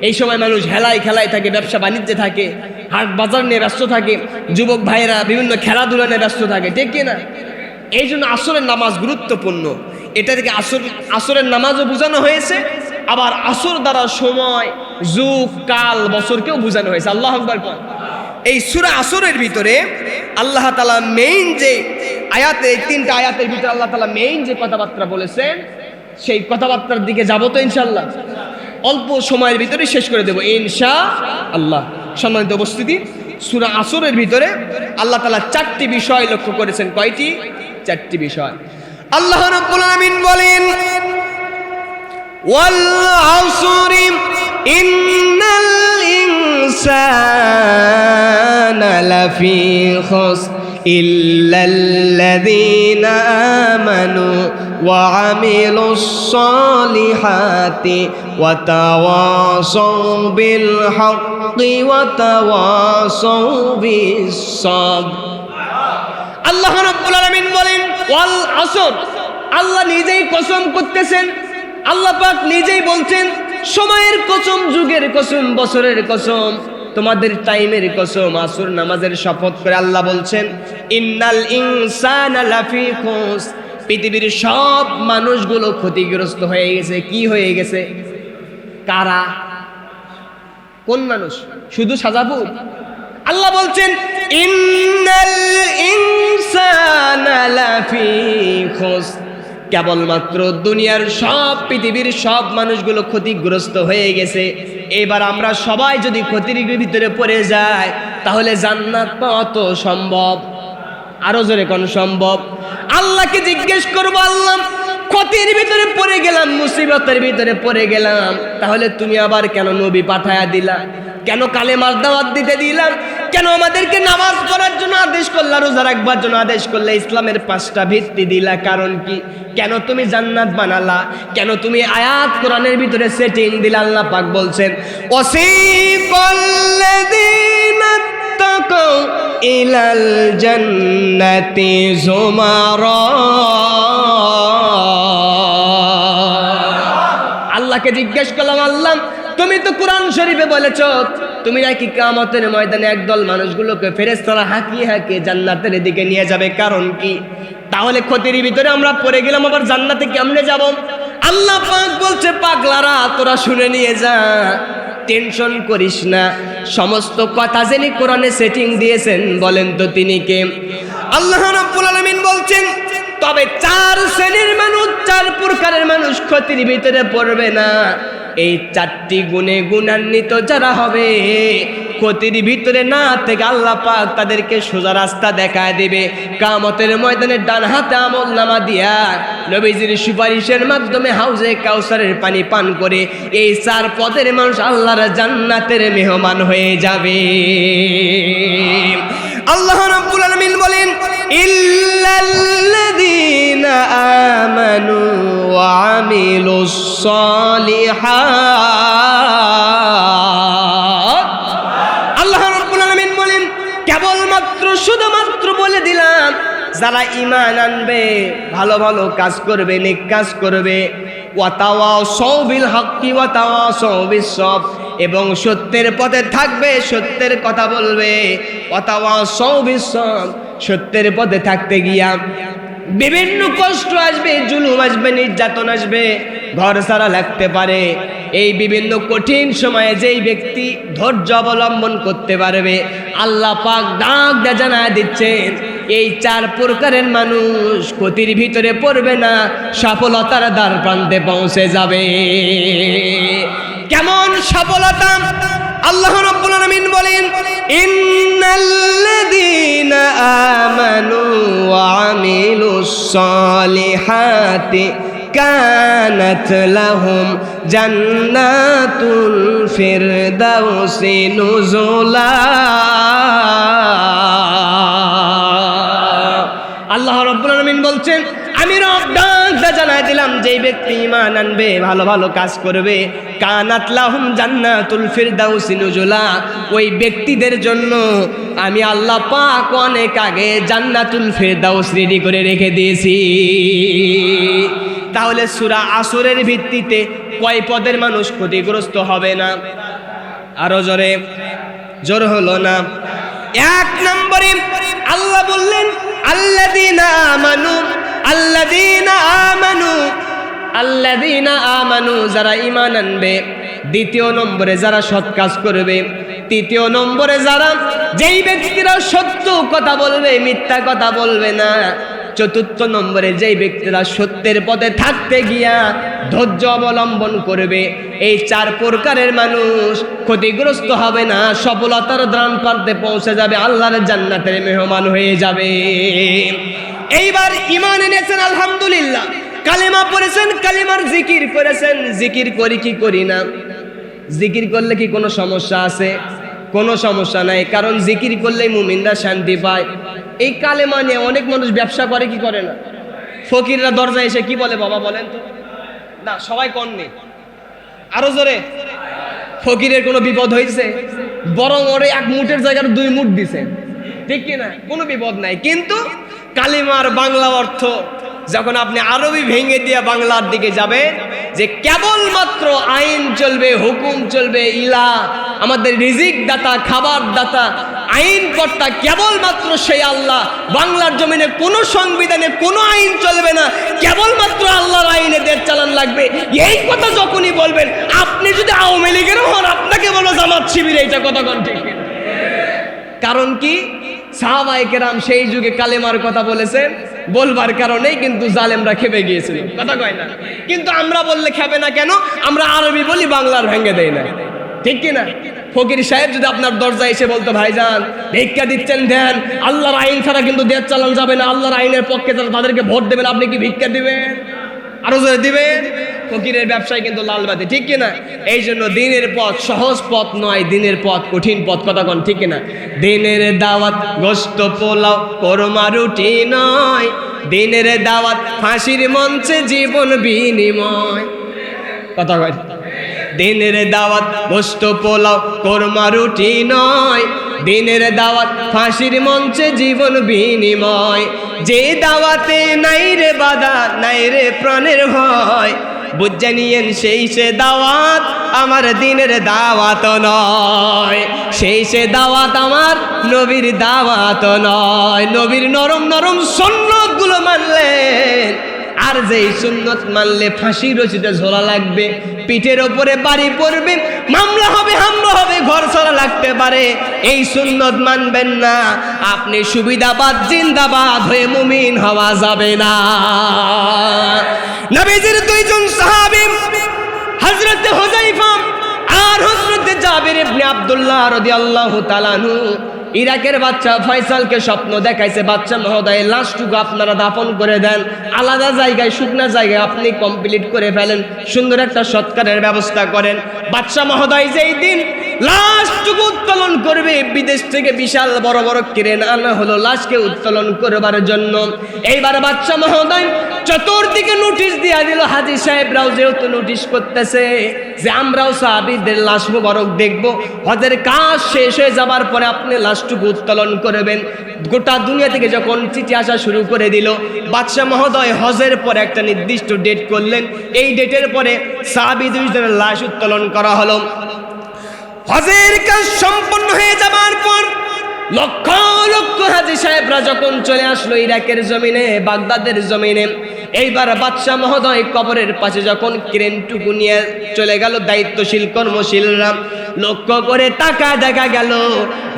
এই সময় মানুষ হেলায় খেলায় থাকে, ব্যবসা বাণিজ্যে থাকে, হাট বাজার নিয়ে ব্যস্ত থাকে, যুবক ভাইয়েরা বিভিন্ন খেলাধুলা নিয়ে ব্যস্ত থাকে। ঠিক কিনা? এই জন্য আসরের নামাজ গুরুত্বপূর্ণ। এটা থেকে আসরের নামাজও বোঝানো হয়েছে, আবার আসর দ্বারা সময়, যুগ, কাল, বছরকেও বোঝানো হয়েছে। আল্লাহু আকবার। এই সূরা আসরের ভিতরে আল্লাহ তাআলা মেইন যে আয়াতে, এই তিনটা আয়াতের ভিতরে আল্লাহ তাআলা মেইন যে কথাবার্তা বলেছেন, সেই কথাবার্তার দিকে যাবো তো ইনশাআল্লাহ। অল্প সময়ের ভিতরে শেষ করে দেব ইনশাআল্লাহ। সম্মানিত উপস্থিতি, সূরা আসরের ভিতরে আল্লাহ তাআলা চারটি বিষয় লক্ষ্য করেছেন। কয়টি? চারটি বিষয়। আল্লাহ রাব্বুল আলামিন বলেন, ওয়াল আসরি ইন্নাল ইনসানা লাফি খুসর ইল্লাল্লাযীনা আমানু ওয়া আমিলুস সালিহাতি ওয়া তাওয়াসাউ বিল হাক্কি ওয়া তাওয়াসাউ বিস সাবর। আল্লাহ রাব্বুল আলামিন বলেন ওয়াল আসর, আল্লাহ নিজেই কসম করতেছেন, আল্লাহ পাক নিজেই বলছেন সময়ের কসম, যুগের কসম, বছরের কসম, তোমাদের টাইমের কসম, আসর নামাজের শপথ করে আল্লাহ বলছেন ইন্নাল ইনসানা লাফি খুসর, পৃথিবীর সব মানুষগুলো ক্ষতিগ্রস্ত হয়ে গেছে। কি হয়ে গেছে? কারা? কোন মানুষ? শুধু সাজাপুর? আল্লাহ বলছেন ইন্নাল ইনসানা লাফি খুসর, কেবলমাত্র দুনিয়ার সব, পৃথিবীর সব মানুষগুলো ক্ষতিগ্রস্ত হয়ে গেছে। এবার আমরা সবাই যদি ক্ষতির ভিতরে পড়ে যাই, তাহলে জান্নাত পাওয়া তো সম্ভব? আরো জোরে কোন সম্ভব? আল্লাহকে জিজ্ঞেস করবো, আল্লাহ ক্ষতির ভিতরে পড়ে গেলাম, মুসিবতের ভিতরে পড়ে গেলাম, তাহলে তুমি আবার কেন নবী পাঠায়া দিলা? কেন কালেমার দাওয়াত দিতে দিলাম? কেন আমাদেরকে নামাজ পড়ার জন্য আদেশ করলা, রোজা রাখবার জন্য আদেশ করলে, ইসলামের পাঁচটা ভিত্তি দিলা? কারণ কি? কেন তুমি জান্নাত বানালা? কেন তুমি আয়াত কোরআনের ভিতরে সেটিং দিলা? আল্লাহ পাক বলছেন ওয়াসিকাল্লাযীনা তাকাউ ইলাল জান্নাতি যুমারা। আল্লাহকে জিজ্ঞেস করলাম, আল্লাহ তুমি তো কোরআন শরীফে বলেছ তুমি নাকি কিয়ামতের ময়দানে একদল মানুষগুলোকে ফেরেশতারা হাঁকিয়ে হাঁকিয়ে জান্নাতের দিকে নিয়ে যাবে। কারণ কি? তাহলে ক্ষতির ভিতরে আমরা পড়ে গেলাম, আবার জান্নাতে কেমনে যাব? আল্লাহ পাক বলছে পাগলারা তোরা শুনে নিয়ে যা, টেনশন করিস না, সমস্ত কথা জেনে কোরআনে সেটিং দিয়েছেন। বলেন তো তিনি কে? আল্লাহ রাব্বুল আলামিন বলছেন তবে চার শ্রেণীর মানুষ, চার প্রকারের মানুষ ক্ষতির ভিতরে পড়বে না। এই চারটি গুণে গুণান্বিত যারা হবে, ক্ষতির ভিতরে না থেকে আল্লাহ পাক তাদেরকে সোজা রাস্তা দেখায় দেবে। কিয়ামতের ময়দানে ডান হাতে আমলনামা দিয়া নবীজির সুপারিশের মাধ্যমে হাউজে কাউসারের পানি পান করে এই চার পদের মানুষ আল্লাহর জান্নাতের মেহমান হয়ে যাবে। আল্লাহ রাব্বুল আলামিন বলেন ইল্লাল্লাযীনা আমানু ওয়া আমিলুস সালিহাত। আল্লাহ রাব্বুল আলামিন বলেন কেবলমাত্র শুধুমাত্র বলে দিলাম যারা ঈমান আনবে, ভালো ভালো কাজ করবে, নেক কাজ করবে, ওয়া তাওয়াসাউ বিল হাক্কি ওয়া তাওয়াসাউ বিস সবর, এবং সত্যের পথে থাকবে, সত্যের কথা বলবে, ওয়া তাওয়াসাউ বিস সবর, সত্যের পথে থাকতে গিয়া বিভিন্ন কষ্ট আসবে, জুলুম আসবে, নির্যাতন আসবে, ঘর ছাড়া লাগতে পারে। এই বিভিন্ন কঠিন সময়ে যেই ব্যক্তি ধৈর্য অবলম্বন করতে পারবে, আল্লাহ পাক ডাক দিয়ে জানায় দিচ্ছেন এই 4 প্রকারের মানুষ ক্ষতির ভিতরে পড়বে না, সফলতার দ্বার প্রান্তে পৌঁছে যাবে। কেমন সফলতা? আল্লাহ রাব্বুল আলামিন বলেন ইন্নাল্লাযীনা আমানু ওয়া আমিলুস সালিহাতি কানাত লাহুম জান্নাতুল ফিরদাউসি নুজুলা। আল্লাহ রাব্বুল আলামিন বলছেন আমি রব ডাক জানাই দিলাম যেই ব্যক্তি ঈমান আনবে, ভালো ভালো কাজ করবে, কানাত লাহুম জান্নাতুল ফিরদাউসি নুজুলা, ওই ব্যক্তিদের জন্য আমি আল্লাহ পাক অনেক আগে জান্নাতুল ফিরদাউস রেডি করে রেখে দিয়েছি। তাহলে সূরা আসরের ভিত্তিতে কয় পদের মানুষ ক্ষতিগ্রস্ত হবে না? আরো জোরে, জোর হলো না? 1 নম্বরে আল্লাহ বললেন আল্লাযীনা আমানু, আল্লাযীনা আমানু, আল্লাযীনা আমানু, যারা ঈমান আনবে। 2 নম্বরে যারা সৎ কাজ করবে। 3 নম্বরে যারা, যেই ব্যক্তিরা সত্য কথা বলবে, মিথ্যা কথা বলবে না। 4 নম্বরে যেই ব্যক্তিরা সত্যের পথে থাকতে গিয়া ধৈর্য অবলম্বন করবে। এই 4 প্রকারের মানুষ ক্ষতিগ্রস্ত হবে না, সফলতার দ্বার প্রান্তে পৌঁছে যাবে, আল্লাহর জান্নাতের মেহমান হয়ে যাবে। এইবার ঈমান এনেছেন আলহামদুলিল্লাহ, কালিমা পড়েছেন, কালিমার জিকির করেছেন। জিকির করি কি করি না? জিকির করলে কি কোনো সমস্যা আছে? কোনো সমস্যা নাই, কারণ জিকির করলেই মুমিনরা শান্তি পায়। এই কালেমা নিয়ে অনেক মানুষ ব্যবসা করে, কি করে না? ফকিররা দরজায় এসে কি বলে বাবা বলেন তো? না সবাই কননি, আরো জোরে। ফকিরের কোনো বিপদ হয়েছে? বরং ওরে 1 মুঠের জায়গার 2 মুঠ দিছে, ঠিক কিনা? কোনো বিপদ নাই। কিন্তু কালিমার বাংলা অর্থ যখন আপনি আরবি ভেঙে দিয়ে বাংলার দিকে যাবেন, যে কেবলমাত্র আইন চলবে, হুকুম চলবে, ইলা আমাদের রিজিক দাতা, খাবার দাতা, আইন কর্তা কেবলমাত্র সেই আল্লাহ। বাংলার জমিনে কোনো সংবিধানে কোনো আইন চলবে না, কেবলমাত্র আল্লাহর আইনে দেশ চালান লাগবে। এই কথা যখনই বলবেন, আপনি যদি আওয়ামী লীগেরও হন, আপনাকে বলো জামাত শিবির, এইটা কথা কোন ঠিক? কারণ কি? সাহাবায়ে কেরাম সেই যুগে কালেমার কথা বলেছেন, বলবার কারণেই কিন্তু জালেমরা খেপে গিয়েছিল, কথা কয় না? কিন্তু আমরা বললে খেপে না কেন? আমরা আরবি বলি, বাংলার ভেঙে দেয় না, ঠিক কিনা? ফকির সাহেব যদি আপনার দরজায় এসে বলতো ভাইজান ভিক্ষা দিচ্ছেন দেন, আল্লাহর আইন ছাড়া কিন্তু দেশ চালান যাবে না, আল্লাহর আইনের পক্ষে যারা তাদেরকে ভোট দেবেন, আপনি কি ভিক্ষা দিবেন? আরো জোরে দিবেন? ফকিরের ব্যবসায় কিন্তু লালবাতি, ঠিক কিনা? এই জন্য দিনের পথ সহজ পথ নয়, দিনের পথ কঠিন পথ, কথা কোন ঠিক কিনা? দিনের দাওয়াত গোশত পোলাও কোরমা রুটি নয়, দিনের দাওয়াত ফাঁসির মঞ্চে জীবন বিনিময়, কথা কয়। দিনের দাওয়াত গোশত পোলাও কোরমা রুটি নয়, দিনের দাওয়াত ফাঁসির মঞ্চে জীবন বিনিময়। যে দাওয়াতে নাই রে বাধা, নাই রে প্রাণের ভয়, বুঝে নিয়েন সেই সে দাওয়াত আমার দিনের দাওয়াত নয়, সেই সে দাওয়াত আমার নবীর দাওয়াত নয়। নবীর নরম নরম সুন্নতগুলো মানলেন, আর যেই সুন্নত মানলে ফাঁসি রশিতে ঝোলা লাগবে, পিঠের ওপরে বাড়ি পড়বে, মামলা হবে, হামলা হবে, ঘর ছাড়া লাগতে পারে, এই সুন্নত মানবেন না, আপনি সুবিধাবাদ জিন্দাবাদ হয়ে মুমিন হওয়া যাবে না। নবীজির 2 জন সাহাবী, হযরত হুযায়ফা আর হযরত জাবির ইবনে আব্দুল্লাহ রাদিয়াল্লাহু তাআলা আনহু, ইরাকের বাদশা ফয়সালকে স্বপ্ন দেখাইছে, বাদশা মহোদয় লাশটুকু আপনারা দাফন করে দেন, আলাদা জায়গায়, শুকনা জায়গায় আপনি কমপ্লিট করে ফেলেন, সুন্দর একটা সৎকারের ব্যবস্থা করেন। বাদশা মহোদয় যেই দিন লাশটুকু উত্তোলন করবে। বিদেশ থেকে বিশাল বড় বড় ক্রেন আনা হলো লাশকে উত্তোলন করবার জন্য। এইবার বাদশা মহোদয় চতুর্দিকে নোটিশ দিয়া দিল, হাজী সাহেবরাও যেহেতু নোটিশ করতেছে যে আমরাও সাহাবীদের লাশ মোবারক দেখব, হজের কাজ শেষ হয়ে যাবার পরে আপনি লাশটুকু উত্তোলন করবেন। গোটা দুনিয়া থেকে যখন চিঠি আসা শুরু করে দিল, বাদশা মহোদয় হজের পরে একটা নির্দিষ্ট ডেট করলেন। এই ডেটের পরে সাহাবী দুইজনের লাশ উত্তোলন করা হলো। হজের কাজ সম্পন্ন হয়ে যাবার পর লক্ষ লক্ষ হাজী সাহেবরা যখন চলে আসলো ইরাকের জমিনে, বাগদাদের জমিনে, এইবার বাদশা মহোদয় কবরের পাশে যখন ক্রেনটুকু নিয়ে চলে গেল দায়িত্বশীল কর্মশীলরা, লক্ষ্য করে তাকা দেখা গেল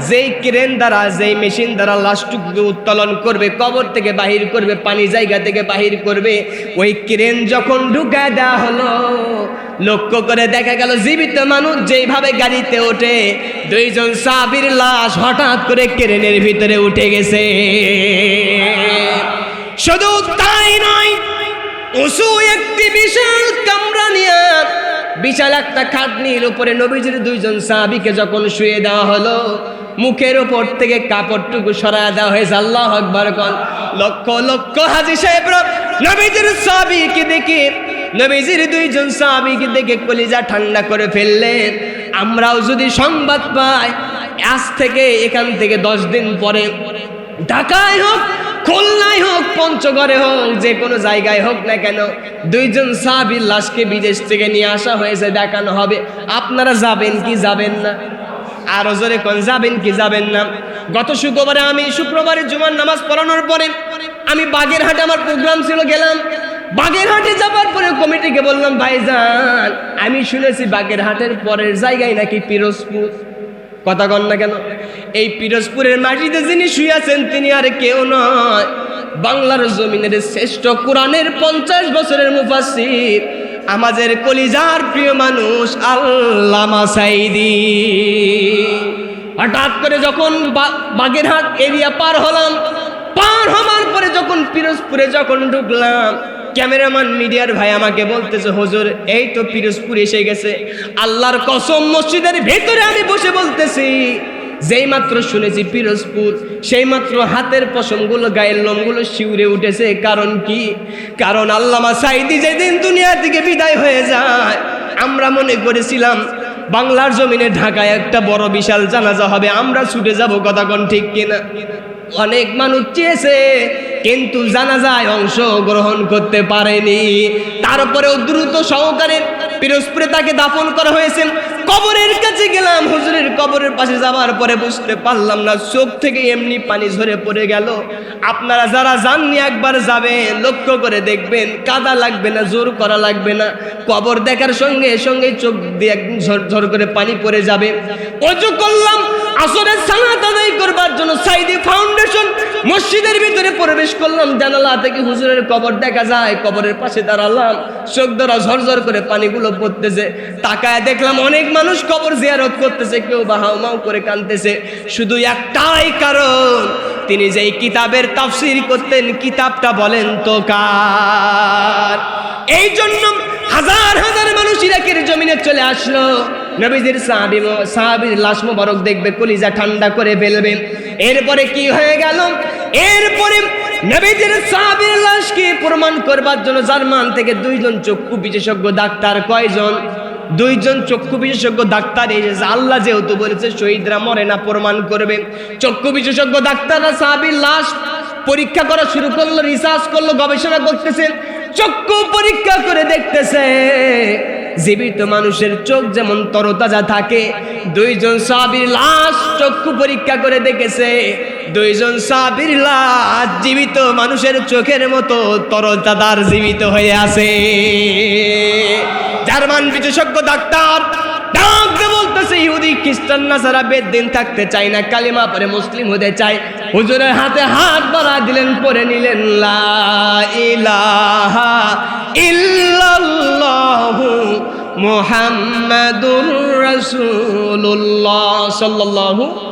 যেই ক্রেন দ্বারা, যেই মেশিন দ্বারা লাশটুকু উত্তোলন করবে, কবর থেকে বাহির করবে, পানি জায়গা থেকে বাহির করবে, ওই ক্রেন যখন ঢুকায় দেওয়া হলো, লক্ষ্য করে দেখা গেল জীবিত মানুষ যেইভাবে গাড়িতে ওঠে, দুইজন সাহাবীর লাশ হঠাৎ করে ক্রেনের ভিতরে উঠে গেছে। শুধু তাই নয়, উঁচু একটি বিশাল কামরা নিয়ে বিশাল একটা খাটনির উপরে নবীজির দুইজন সাহাবীকে যখন শুয়ে দেওয়া হলো, মুখের উপর থেকে কাপড়টুকু সরায় দেওয়া হয়েছে। আল্লাহু আকবার কোন। লক্ষ লক্ষ হাজী সাহেবরা নবীজির সাহাবীকে দেখে, নবীজির দুইজন সাহাবীকে দেখে কলিজা ঠান্ডা করে ফেললেন। আমরাও যদি সংবাদ পাই, আজ থেকে এখান থেকে 10 দিন পরে ঢাকায় হোক, খুলনায় হোক, পঞ্চগড়ে হোক, যে কোনো জায়গায় হোক না কেন, দুইজন সাহাবীর লাশকে বিদেশ থেকে নিয়ে আসা হয়েছে, দেখানো হবে। আপনারা যাবেন কি যাবেন না? আরো জোরে কোন, যাবেন কি যাবেন না? গত শুক্রবারে, আমি শুক্রবারে জুমার নামাজ পড়ানোর পরে আমি বাগেরহাটে আমার প্রোগ্রাম ছিল, গেলাম। বাগেরহাটে যাবার পরে কমিটিকে বললাম, ভাইজান আমি শুনেছি বাগেরহাটের পরের জায়গায় নাকি পিরোজপুর। কথা কন না কেন? এই পিরোজপুরের মাটিতে যিনি শুয়ে আছেন তিনি আর কেউ নয়, বাংলার জমিনের শ্রেষ্ঠ কোরআনের 50 বছরের মুফাসসির, আমাদের কলিজার প্রিয় মানুষ আল্লামা সাঈদী। হঠাৎ করে যখন বাগেরহাট এরিয়া পার হলাম, পার হওয়ার পরে যখন পিরোজপুরে যখন ঢুকলাম, ক্যামেরাম্যান মিডিয়ার ভাই আমাকে বলতেছে, হুজুর এই তো পিরোজপুর এসে গেছে। আল্লাহর কসম, মসজিদের ভেতরে আমি বসে বলতেছি, যেই মাত্র শুনেছি পিরোজপুর, সেই মাত্র হাতের পশমগুলো, গায়ের লোমগুলো শিউরে উঠেছে। কারণ কি? কারণ আল্লামা সাঈদী যেদিন দুনিয়া থেকে বিদায় হয়ে যায়, আমরা মনে করেছিলাম বাংলার জমিনে ঢাকায় একটা বড় বিশাল জানাজা হবে, আমরা ছুটে যাব। কথা কোন ঠিক কিনা? অনেক মানুষ চেয়েছে কিন্তু জানাজায় অংশগ্রহণ করতে পারেনি। তারপরেও দ্রুত সহকারে পিরোজপুরে তাকে দাফন করা হয়েছে। কবরের কাছে গেলাম, হুজুরের কবরের পাশে যাওয়ার পরে বুঝতে পারলাম না, চোখ থেকে এমনি পানি ঝরে পড়ে গেল। আপনারা যারা যাননি একবার যাবেন, লক্ষ্য করে দেখবেন, কাদা লাগবে না, জোর করা লাগবে না, কবর দেখার সঙ্গে সঙ্গে চোখ দিয়ে একদম ঝরঝর করে পানি পড়ে যাবে। ওযু করলাম, আসরের সালাত আদায় করবার জন্য সাঈদী ফাউন্ডেশন মসজিদের ভিতরে প্রবেশ করলাম, জানালা থেকে হুজুরের কবর দেখা যায়। কবরের পাশে দাঁড়ালাম, চোখ ধরা ঝরঝর করে পানিগুলো পড়তেছে। তাকায় দেখলাম অনেক মানুষ কবর জিয়ারত করতেছে, কেউ বা হাউমাউ করে কাঁদতেছে। শুধু একটাই কারণ, তিনি যেই কিতাবের তাফসীর করতেন, কিতাবটা বলেন তো কার? এই জন্য হাজার হাজার মানুষ ইরাকের জমিনে চলে আসলো, নবীজির সাহাবীর লাশ মোবারক দেখবে, কলিজা ঠান্ডা করে ফেলবে। এরপরে কি হয়ে গেল? এরপরে নবীজির সাহাবীর লাশকে প্রমাণ করবার জন্য জার্মান থেকে 2জন চক্ষু বিশেষজ্ঞ ডাক্তার, কয়জন? 2জন চক্ষু বিশেষজ্ঞ ডাক্তার এসেছে। আল্লাহ যেহেতু বলেছে শহীদরা মরে না, প্রমাণ করবে। চক্ষু বিশেষজ্ঞ ডাক্তাররা সাহাবীর লাশ পরীক্ষা করা শুরু করলো, রিসার্চ করলো, গবেষণা করতেছে, চক্ষু পরীক্ষা করে দেখতেছে জীবিত মানুষের চোখ যেমন তরতাজা থাকে, 2জন সাহাবীর লাশ চক্ষু পরীক্ষা করে দেখেছে 2জন সাহাবীর লাশ জীবিত মানুষের চোখের মতো তরতাজার জীবিত হয়ে আছে। জার্মান বিশেষজ্ঞ ডাক্তার ডাক্তার বলতেছে, ইহুদি খ্রিস্টান নাসারা বেদিন থাকতে চায় না, কালিমা পড়ে মুসলিম হতে চায়। হুজুরের হাতে হাত বাড়া দিলেন, পরে নিলেন লা ইলাহা ইল্লাল্লাহু মুহাম্মাদুর রাসূলুল্লাহ সাল্লাল্লাহু